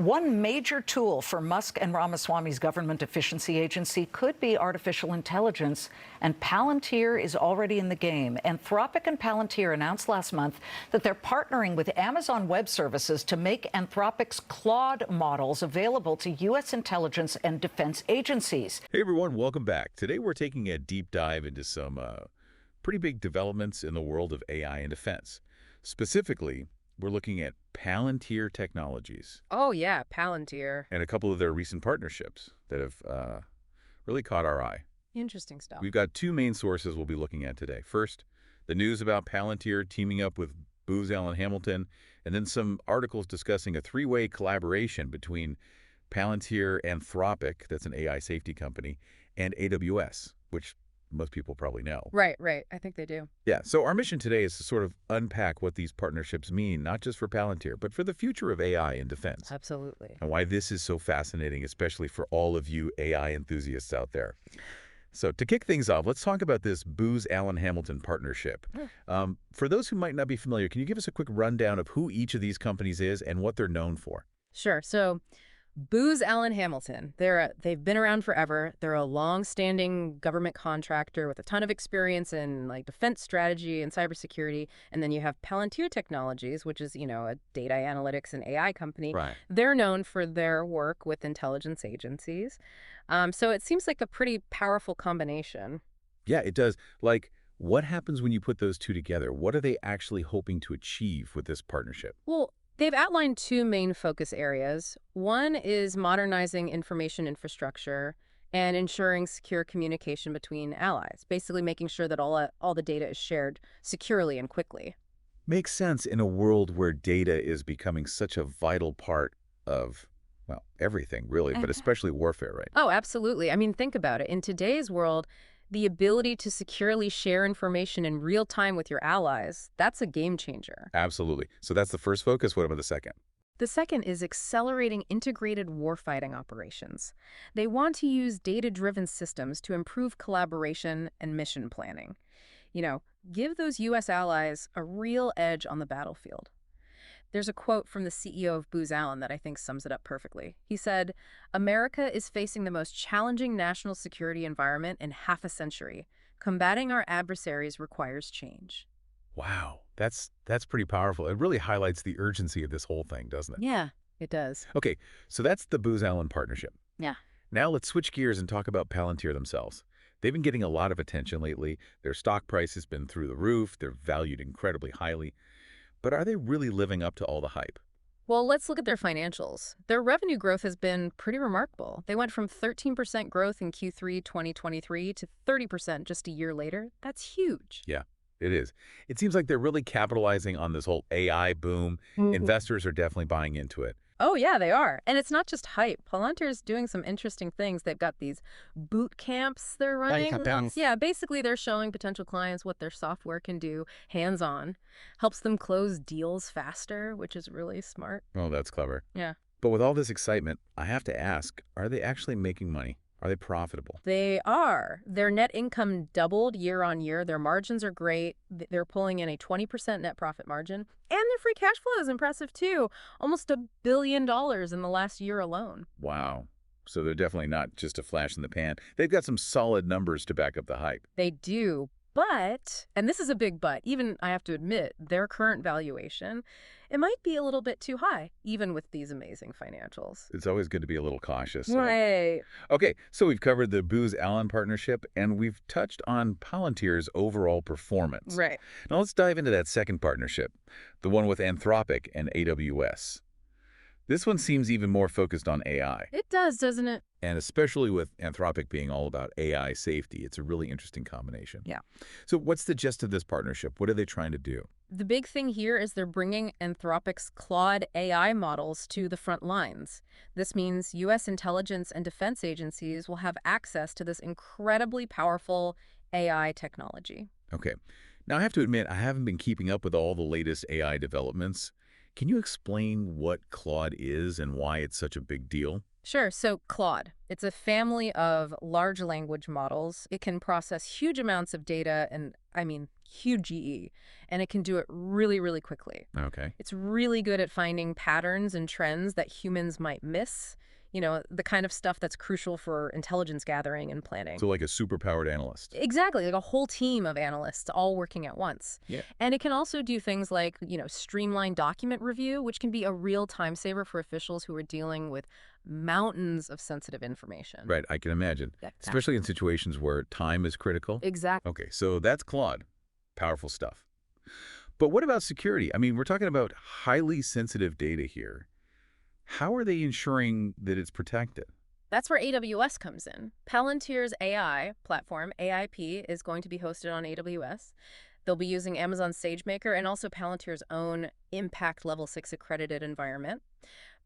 One major tool for Musk and Ramaswamy's government efficiency agency could be artificial intelligence, and Palantir is already in the game. Anthropic and Palantir announced last month that they're partnering with Amazon Web Services to make Anthropic's Claude models available to U.S. intelligence and defense agencies. Hey everyone, welcome back. Today we're taking a deep dive into some pretty big developments in the world of AI and defense. Specifically, we're looking at Palantir Technologies. Oh, yeah, Palantir. And a couple of their recent partnerships that have really caught our eye. Interesting stuff. We've got two main sources we'll be looking at today. First, the news about Palantir teaming up with Booz Allen Hamilton, and then some articles discussing a three-way collaboration between Palantir, Anthropic, that's an AI safety company, and AWS, which most people probably know. Right. I think they do. Yeah, so our mission today is to sort of unpack what these partnerships mean, not just for Palantir, but for the future of AI in defense. Absolutely. And why this is so fascinating, especially for all of you AI enthusiasts out there. So to kick things off, let's talk about this Booz Allen Hamilton partnership. For those who might not be familiar, can you give us a quick rundown of who each of these companies is and what they're known for? Sure. So Booz Allen Hamilton, they've been around forever. They're a long-standing government contractor with a ton of experience in defense strategy and cybersecurity. And then you have Palantir Technologies, which is, a data analytics and AI company. Right. They're known for their work with intelligence agencies. So it seems like a pretty powerful combination. Yeah, it does. What happens when you put those two together? What are they actually hoping to achieve with this partnership? Well, they've outlined two main focus areas. One is modernizing information infrastructure and ensuring secure communication between allies, basically making sure that all the data is shared securely and quickly. Makes sense in a world where data is becoming such a vital part of, well, everything really, but especially warfare, right? Oh, absolutely. I mean, think about it. In today's world, the ability to securely share information in real time with your allies, that's a game changer. Absolutely. So that's the first focus. What about the second? The second is accelerating integrated warfighting operations. They want to use data-driven systems to improve collaboration and mission planning. Give those U.S. allies a real edge on the battlefield. There's a quote from the CEO of Booz Allen that I think sums it up perfectly. He said, "America is facing the most challenging national security environment in half a century. Combating our adversaries requires change." Wow, that's pretty powerful. It really highlights the urgency of this whole thing, doesn't it? Yeah, it does. Okay, so that's the Booz Allen partnership. Yeah. Now let's switch gears and talk about Palantir themselves. They've been getting a lot of attention lately. Their stock price has been through the roof. They're valued incredibly highly. But are they really living up to all the hype? Well, let's look at their financials. Their revenue growth has been pretty remarkable. They went from 13% growth in Q3 2023 to 30% just a year later. That's huge. Yeah, it is. It seems like they're really capitalizing on this whole AI boom. Investors are definitely buying into it. Oh, yeah, they are. And it's not just hype. Palantir is doing some interesting things. They've got these boot camps they're running. Yeah, basically they're showing potential clients what their software can do hands-on. Helps them close deals faster, which is really smart. Oh, that's clever. Yeah. But with all this excitement, I have to ask, are they actually making money? Are they profitable? They are. Their net income doubled year on year. Their margins are great. They're pulling in a 20% net profit margin. And their free cash flow is impressive, too. Almost $1 billion in the last year alone. Wow. So they're definitely not just a flash in the pan. They've got some solid numbers to back up the hype. They do. But, and this is a big but, even I have to admit, their current valuation, it might be a little bit too high, even with these amazing financials. It's always good to be a little cautious. Right. Okay, so we've covered the Booz Allen partnership, and we've touched on Palantir's overall performance. Right. Now let's dive into that second partnership, the one with Anthropic and AWS. This one seems even more focused on AI. It does, doesn't it? And especially with Anthropic being all about AI safety, it's a really interesting combination. Yeah. So what's the gist of this partnership? What are they trying to do? The big thing here is they're bringing Anthropic's Claude AI models to the front lines. This means U.S. intelligence and defense agencies will have access to this incredibly powerful AI technology. Okay. Now, I have to admit, I haven't been keeping up with all the latest AI developments. Can you explain what Claude is and why it's such a big deal? Sure. So Claude, it's a family of large language models. It can process huge amounts of data and, huge GE, and it can do it really, really quickly. Okay. It's really good at finding patterns and trends that humans might miss, the kind of stuff that's crucial for intelligence gathering and planning. So like a superpowered analyst. Exactly, like a whole team of analysts all working at once. Yeah. And it can also do things like, streamline document review, which can be a real time saver for officials who are dealing with mountains of sensitive information. Right, I can imagine. Exactly. Especially in situations where time is critical. Exactly. Okay, so that's Claude. Powerful stuff. But what about security? I mean, we're talking about highly sensitive data here. How are they ensuring that it's protected? That's where AWS comes in. Palantir's AI platform, AIP, is going to be hosted on AWS. They'll be using Amazon SageMaker and also Palantir's own Impact Level 6 accredited environment.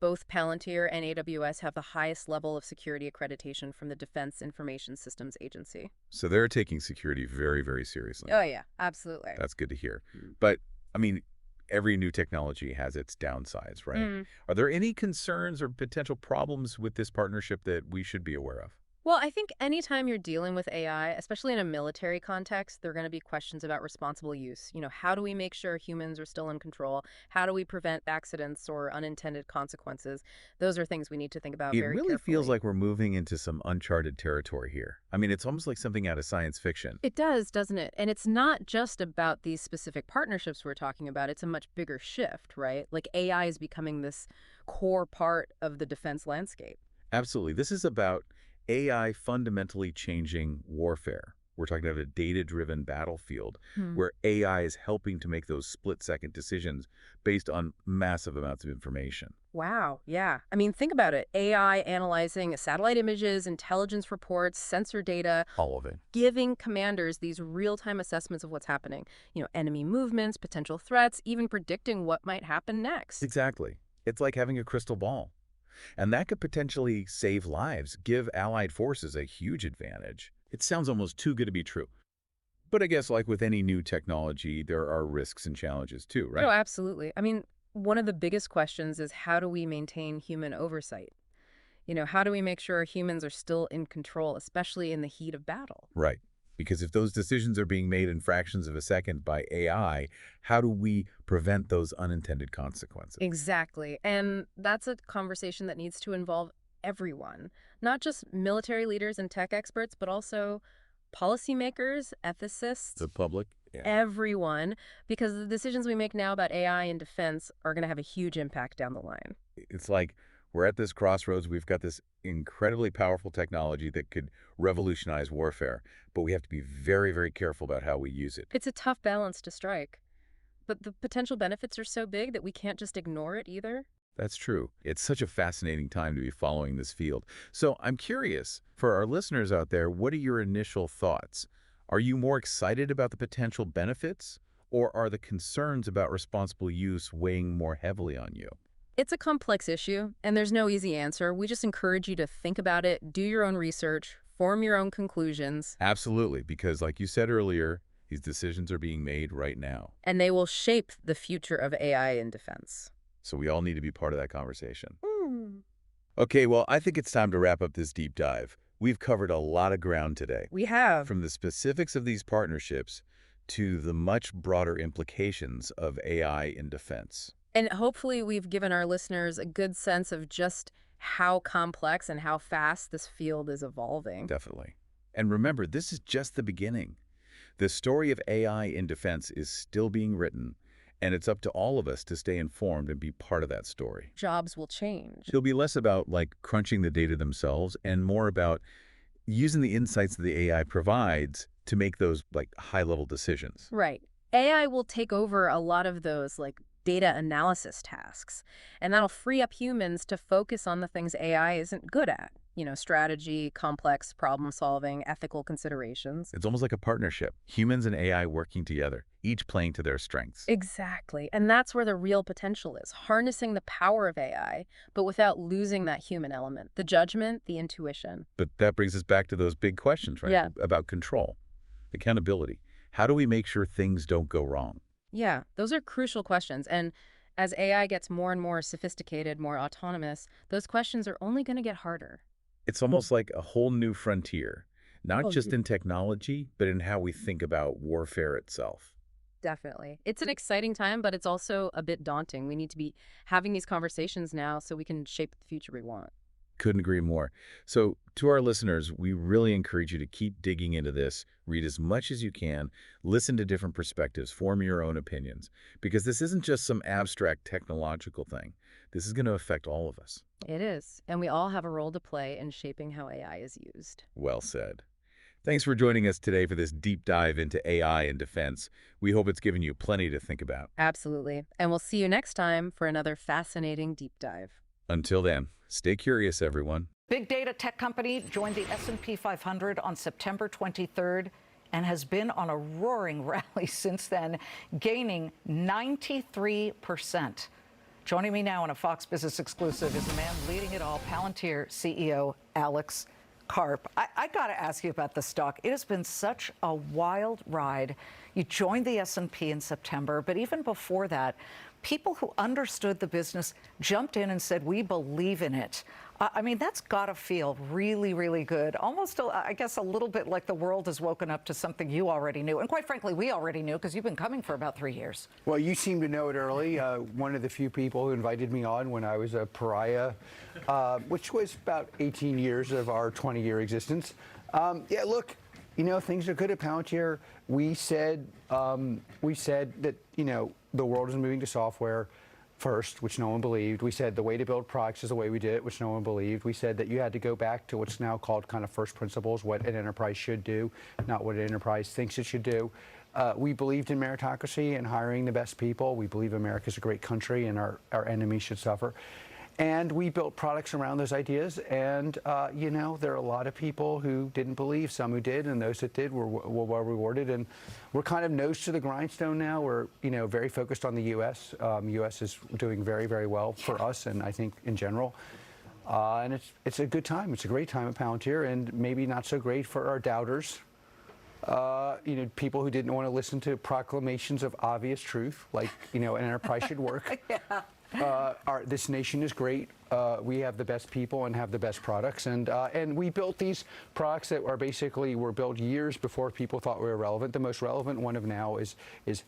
Both Palantir and AWS have the highest level of security accreditation from the Defense Information Systems Agency. So they're taking security very, very seriously. Oh, yeah, absolutely. That's good to hear. But, I mean, every new technology has its downsides, right? Are there any concerns or potential problems with this partnership that we should be aware of? Well, I think anytime you're dealing with AI, especially in a military context, there are going to be questions about responsible use. How do we make sure humans are still in control? How do we prevent accidents or unintended consequences? Those are things we need to think about very It really carefully. feels like we're moving into some uncharted territory here. I mean, it's almost like something out of science fiction. It does, doesn't it? And it's not just about these specific partnerships we're talking about. It's a much bigger shift, right? Like AI is becoming this core part of the defense landscape. Absolutely. This is about AI fundamentally changing warfare. We're talking about a data-driven battlefield where AI is helping to make those split-second decisions based on massive amounts of information. Wow, yeah. I mean, think about it. AI analyzing satellite images, intelligence reports, sensor data, All of it. giving commanders these real-time assessments of what's happening. Enemy movements, potential threats, even predicting what might happen next. Exactly. It's like having a crystal ball. And that could potentially save lives, give allied forces a huge advantage. It sounds almost too good to be true. But I guess like with any new technology, there are risks and challenges too, right? Oh, absolutely. I mean, one of the biggest questions is how do we maintain human oversight? How do we make sure humans are still in control, especially in the heat of battle? Right. Because if those decisions are being made in fractions of a second by AI, how do we prevent those unintended consequences? Exactly. And that's a conversation that needs to involve everyone, not just military leaders and tech experts, but also policymakers, ethicists, The public? Yeah. everyone, because the decisions we make now about AI and defense are going to have a huge impact down the line. It's like we're at this crossroads. We've got this incredibly powerful technology that could revolutionize warfare, but we have to be very, very careful about how we use it. It's a tough balance to strike, but the potential benefits are so big that we can't just ignore it either. That's true. It's such a fascinating time to be following this field. So I'm curious, for our listeners out there, what are your initial thoughts? Are you more excited about the potential benefits, or are the concerns about responsible use weighing more heavily on you? It's a complex issue, and there's no easy answer. We just encourage you to think about it, do your own research, form your own conclusions. Absolutely, because like you said earlier, these decisions are being made right now. And they will shape the future of AI in defense. So we all need to be part of that conversation. Okay, well, I think it's time to wrap up this deep dive. We've covered a lot of ground today. We have. From the specifics of these partnerships to the much broader implications of AI in defense. And hopefully we've given our listeners a good sense of just how complex and how fast this field is evolving. Definitely. And remember, this is just the beginning. The story of AI in defense is still being written, and it's up to all of us to stay informed and be part of that story. Jobs will change. It'll be less about like crunching the data themselves and more about using the insights that the AI provides to make those like high-level decisions. Right. AI will take over a lot of those like data analysis tasks, and that'll free up humans to focus on the things AI isn't good at. Strategy, complex problem solving, ethical considerations. It's almost like a partnership, humans and AI working together, each playing to their strengths. Exactly. And that's where the real potential is, harnessing the power of AI, but without losing that human element, the judgment, the intuition. But that brings us back to those big questions, right? Yeah. About control, accountability. How do we make sure things don't go wrong? Yeah, those are crucial questions. And as AI gets more and more sophisticated, more autonomous, those questions are only going to get harder. It's almost like a whole new frontier. not Oh, just in technology, but in how we think about warfare itself. definitely. It's an exciting time, but it's also a bit daunting. We need to be having these conversations now so we can shape the future we want. Couldn't agree more. So, to our listeners, we really encourage you to keep digging into this, read as much as you can, listen to different perspectives, form your own opinions, because this isn't just some abstract technological thing. This is going to affect all of us. It is. And we all have a role to play in shaping how AI is used. Well said. Thanks for joining us today for this deep dive into AI and defense. We hope it's given you plenty to think about. Absolutely. And we'll see you next time for another fascinating deep dive. Until then, stay curious, everyone. Big data tech company joined the S&P 500 on September 23rd and has been on a roaring rally since then, gaining 93%. Joining me now in a Fox Business exclusive is the man leading it all, Palantir CEO Alex Karp. I got to ask you about the stock. It has been such a wild ride. You joined the S&P in September, but even before that, people who understood the business jumped in and said, we believe in it. I mean, that's got to feel really, really good. Almost, I guess, a little bit like the world has woken up to something you already knew. And quite frankly, we already knew because you've been coming for about 3 years. Well, you seem to know it early. One of the few people who invited me on when I was a pariah, which was about 18 years of our 20-year existence. Yeah, look, you know, things are good at Palantir. We said that, you know, the world is moving to software first, which no one believed. We said the way to build products is the way we did it, which no one believed. We said that you had to go back to what's now called kind of first principles, what an enterprise should do, not what an enterprise thinks it should do. We believed in meritocracy and hiring the best people. We believe America's a great country and our enemies should suffer. And we built products around those ideas. And, you know, there are a lot of people who didn't believe, some who did, and those that did were well rewarded. And we're kind of nose to the grindstone now. We're, you know, very focused on the U.S. U.S. is doing very, very well for us, and I think in general. And it's a good time. It's a great time at Palantir, and maybe not so great for our doubters. You know, people who didn't want to listen to proclamations of obvious truth, like, you know, an enterprise should work. Yeah. This nation is great. We have the best people and have the best products, and we built these products that were built years before people thought we were relevant. The most relevant one of now is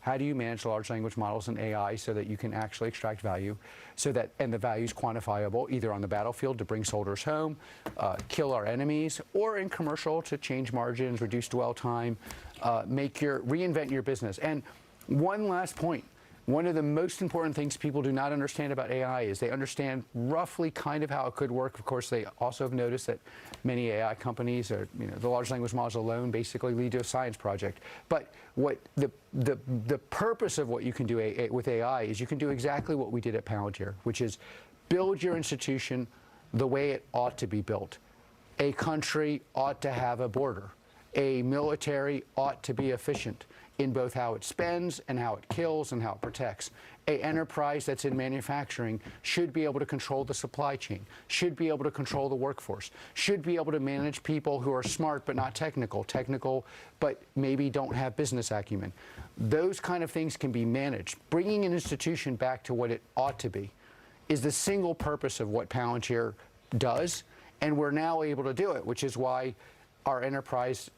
how do you manage large language models and AI so that you can actually extract value, and the value is quantifiable either on the battlefield to bring soldiers home, kill our enemies, or in commercial to change margins, reduce dwell time, reinvent your business. And one last point. One of the most important things people do not understand about AI is they understand roughly kind of how it could work. Of course, they also have noticed that many AI companies the large language models alone basically lead to a science project. But what the purpose of what you can do with AI is you can do exactly what we did at Palantir, which is build your institution the way it ought to be built. A country ought to have a border. A military ought to be efficient in both how it spends and how it kills and how it protects. An enterprise that's in manufacturing should be able to control the supply chain, should be able to control the workforce, should be able to manage people who are smart but not technical but maybe don't have business acumen. Those kind of things can be managed. Bringing an institution back to what it ought to be is the single purpose of what Palantir does, and we're now able to do it, which is why our enterprise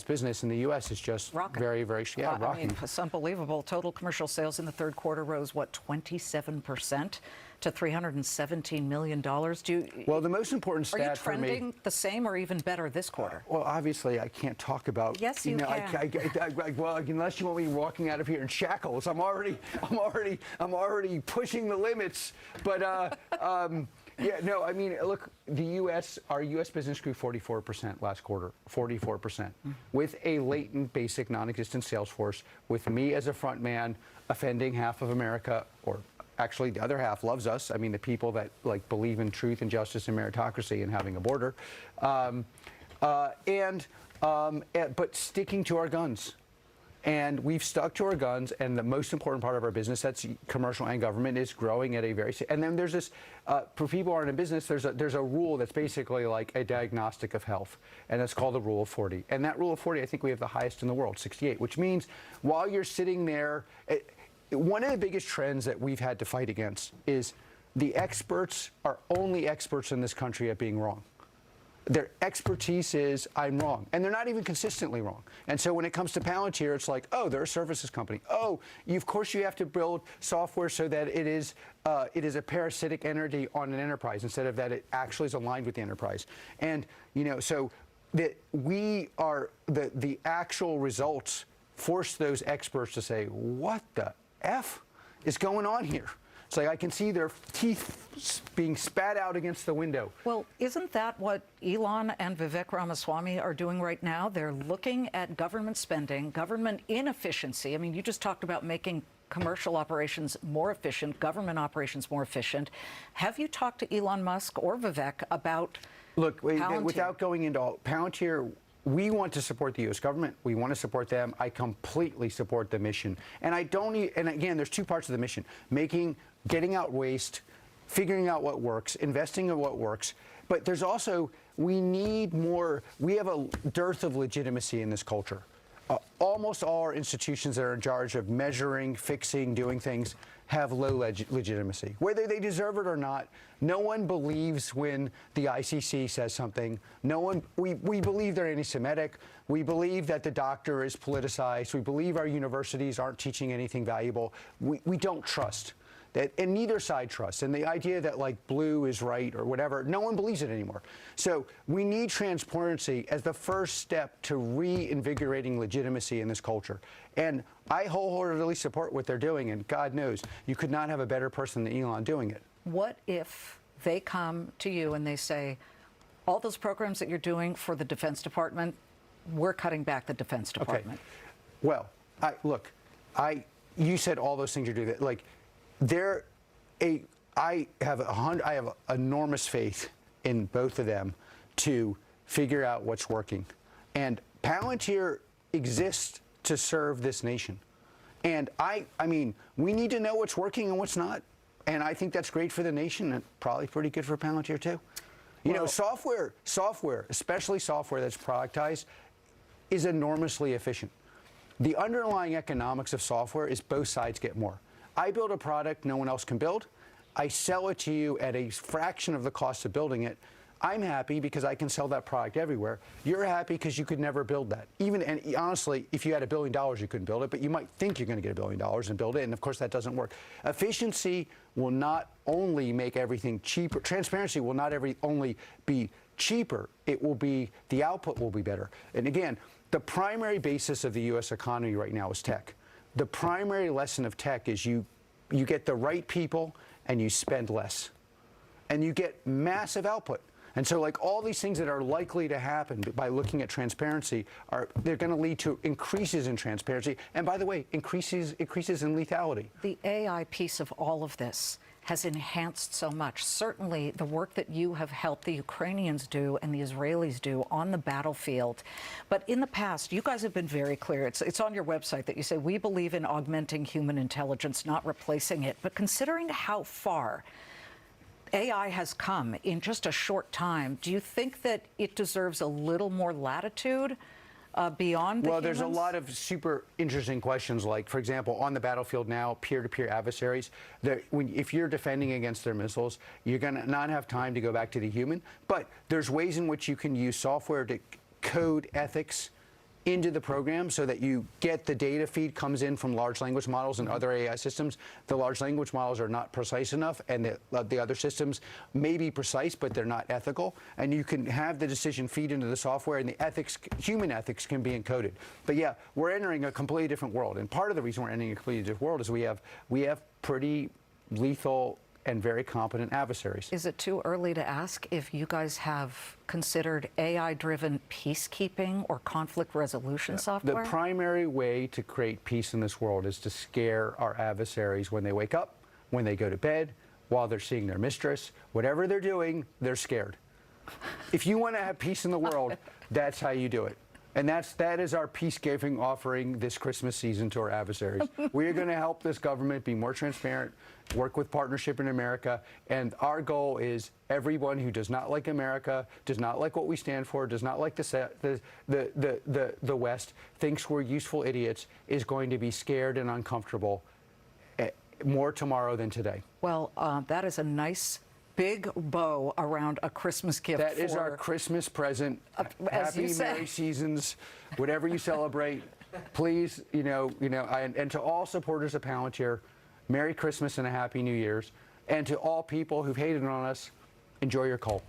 business in the U.S. is just rocking. Very, very, rocking. I mean, it's unbelievable. Total commercial sales in the third quarter rose, 27% to $317 million. Well, the most important stat for me. Are you trending the same or even better this quarter? Well, obviously, I can't talk about. Yes, you can. Well, unless you want me walking out of here in shackles, I'm already pushing the limits. But yeah, no, I mean, look, our U.S. business grew 44% last quarter, 44%, with a latent, basic, non-existent sales force, with me as a front man offending half of America, or actually the other half loves us. I mean, the people that believe in truth and justice and meritocracy and having a border, but sticking to our guns. And we've stuck to our guns, and the most important part of our business, that's commercial and government, is growing at a very. And then there's this, for people who aren't in business, there's a rule that's basically like a diagnostic of health, and it's called the Rule of 40. And that Rule of 40, I think we have the highest in the world, 68, which means while you're sitting there, one of the biggest trends that we've had to fight against is the experts are only experts in this country at being wrong. Their expertise is, I'm wrong. And they're not even consistently wrong. And so when it comes to Palantir, it's like, oh, they're a services company. Oh, of course you have to build software so that it is a parasitic entity on an enterprise instead of that it actually is aligned with the enterprise. And, so that the actual results force those experts to say, what the F is going on here? It's like I can see their teeth being spat out against the window. Well, isn't that what Elon and Vivek Ramaswamy are doing right now? They're looking at government spending, government inefficiency. I mean, you just talked about making commercial operations more efficient, government operations more efficient. Have you talked to Elon Musk or Vivek about Palantir? Without going into all, Palantir, we want to support the U.S. government. We want to support them. I completely support the mission. And and again, there's two parts of the mission. Getting out waste, figuring out what works, investing in what works. But there's also, we have a dearth of legitimacy in this culture. Almost all our institutions that are in charge of measuring, fixing, doing things have low legitimacy. Whether they deserve it or not, no one believes when the ICC says something. We believe they're anti-Semitic. We believe that the doctor is politicized. We believe our universities aren't teaching anything valuable. We don't trust. And neither side trusts. And the idea that like blue is right or whatever, no one believes it anymore. So we need transparency as the first step to reinvigorating legitimacy in this culture. And I wholeheartedly support what they're doing. And God knows, you could not have a better person than Elon doing it. What if they come to you and they say, all those programs that you're doing for the Defense Department, we're cutting back the Defense Department? Okay. Well, you said all those things you're doing. Like, I have enormous faith in both of them to figure out what's working. And Palantir exists to serve this nation. And I mean, we need to know what's working and what's not. And I think that's great for the nation and probably pretty good for Palantir too. Software, especially software that's productized, is enormously efficient. The underlying economics of software is both sides get more. I build a product no one else can build. I sell it to you at a fraction of the cost of building it. I'm happy because I can sell that product everywhere. You're happy because you could never build that. And honestly, if you had $1 billion, you couldn't build it, but you might think you're going to get $1 billion and build it, and of course that doesn't work. Efficiency will not only make everything cheaper. Transparency will not only be cheaper, the output will be better. And again, the primary basis of the U.S. economy right now is tech. The primary lesson of tech is you get the right people and you spend less. And you get massive output. And so like all these things that are likely to happen by looking at transparency, they're going to lead to increases in transparency. And by the way, increases in lethality. The AI piece of all of this has enhanced so much. Certainly the work that you have helped the Ukrainians do and the Israelis do on the battlefield. But in the past, you guys have been very clear. It's on your website that you say, we believe in augmenting human intelligence, not replacing it. But considering how far AI has come in just a short time, do you think that it deserves a little more latitude beyond the Well, there's a humans? lot of super interesting questions, like, for example, on the battlefield now, peer-to-peer adversaries. If you're defending against their missiles, you're going to not have time to go back to the human. But there's ways in which you can use software to code ethics into the program so that you get the data feed comes in from large language models and other AI systems. The large language models are not precise enough, and the other systems may be precise, but they're not ethical. And you can have the decision feed into the software, and the human ethics can be encoded. But yeah, we're entering a completely different world. And part of the reason we're entering a completely different world is we have pretty lethal and very competent adversaries. Is it too early to ask if you guys have considered AI-driven peacekeeping or conflict resolution software? The primary way to create peace in this world is to scare our adversaries when they wake up, when they go to bed, while they're seeing their mistress. Whatever they're doing, they're scared. If you want to have peace in the world, that's how you do it. And that is our peace-giving offering this Christmas season to our adversaries. We are going to help this government be more transparent, work with Partnership in America, and our goal is everyone who does not like America, does not like what we stand for, does not like the West, thinks we're useful idiots, is going to be scared and uncomfortable more tomorrow than today. Well, that is a nice big bow around a Christmas gift. That is our Christmas present. as you Happy say. Merry Seasons, whatever you celebrate. Please, and to all supporters of Palantir, Merry Christmas and a Happy New Year's. And to all people who've hated on us, enjoy your coal.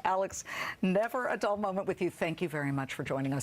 Alex, never a dull moment with you. Thank you very much for joining us.